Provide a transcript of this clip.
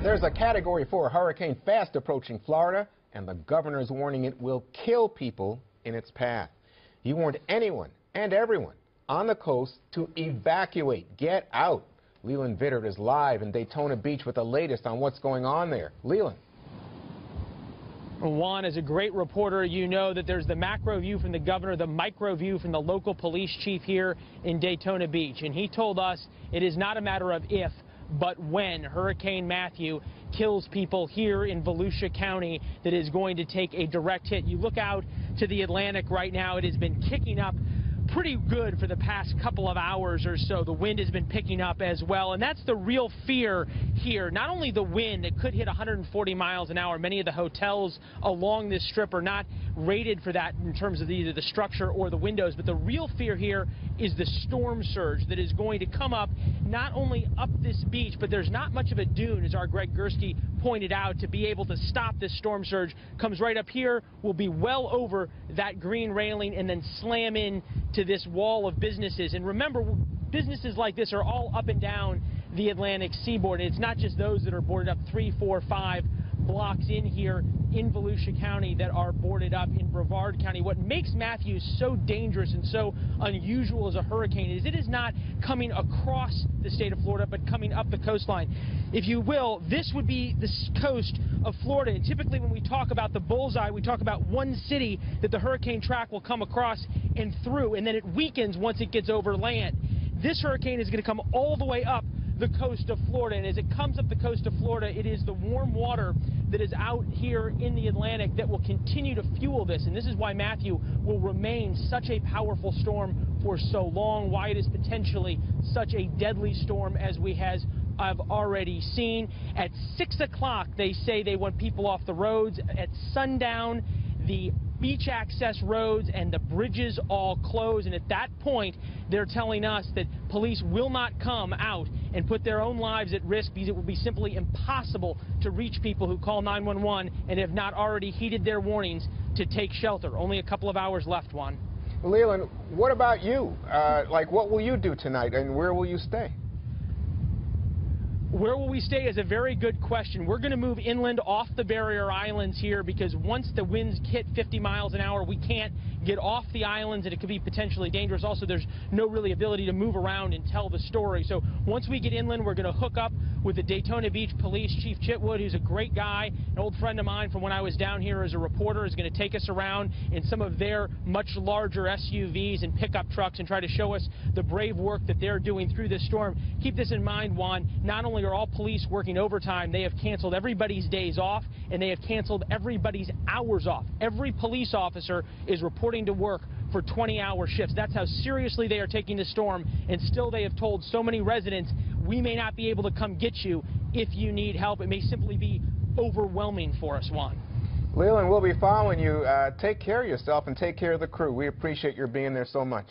There's a Category 4 hurricane fast approaching Florida, and the governor is warning it will kill people in its path. He warned anyone and everyone on the coast to evacuate, get out. Leland Vittert is live in Daytona Beach with the latest on what's going on there. Leland. Juan, as a great reporter, you know that there's the macro view from the governor, the micro view from the local police chief here in Daytona Beach. And he told us it is not a matter of if, but when Hurricane Matthew kills people here in Volusia County, that is going to take a direct hit. You look out to the Atlantic right now, it has been kicking up pretty good for the past couple of hours or so. The wind has been picking up as well, and that's the real fear here. Not only the wind, it could hit 140 miles an hour. Many of the hotels along this strip are not rated for that in terms of either the structure or the windows, but the real fear here is the storm surge that is going to come up not only up this beach, but there's not much of a dune, as our Greg Gursky pointed out, to be able to stop this storm surge. Comes right up here, will be well over that green railing, and then slam in to this wall of businesses. And remember, businesses like this are all up and down the Atlantic seaboard. It's not just those that are boarded up 3, 4, 5 blocks in here in Volusia County that are boarded up in Brevard County. What makes Matthew so dangerous and so unusual as a hurricane is it is not coming across the state of Florida, but coming up the coastline. If you will, this would be the coast of Florida. And typically when we talk about the bullseye, we talk about one city that the hurricane track will come across and through, and then it weakens once it gets over land. This hurricane is going to come all the way up the coast of Florida, and as it comes up the coast of Florida, it is the warm water that is out here in the Atlantic that will continue to fuel this, and this is why Matthew will remain such a powerful storm for so long, why it is potentially such a deadly storm as we have already seen. At 6 o'clock, they say they want people off the roads. At sundown, the beach access roads and the bridges all close, and at that point they're telling us that police will not come out and put their own lives at risk because it will be simply impossible to reach people who call 911 and have not already heeded their warnings to take shelter. Only a couple of hours left, Juan. Leland, what about you? What will you do tonight, and where will you stay? Where will we stay is a very good question. We're going to move inland off the barrier islands here because once the winds hit 50 miles an hour, we can't get off the islands and it could be potentially dangerous. Also, there's no really ability to move around and tell the story. So once we get inland, we're going to hook up with the Daytona Beach Police Chief Chitwood, who's a great guy, an old friend of mine from when I was down here as a reporter, is going to take us around in some of their much larger SUVs and pickup trucks and try to show us the brave work that they're doing through this storm. Keep this in mind, Juan, not only are all police working overtime, they have canceled everybody's days off and they have canceled everybody's hours off. Every police officer is reporting to work for 20-hour shifts. That's how seriously they are taking the storm, and still they have told so many residents, we may not be able to come get you if you need help. It may simply be overwhelming for us, Juan. Leland, we'll be following you. Take care of yourself and take care of the crew. We appreciate your being there so much.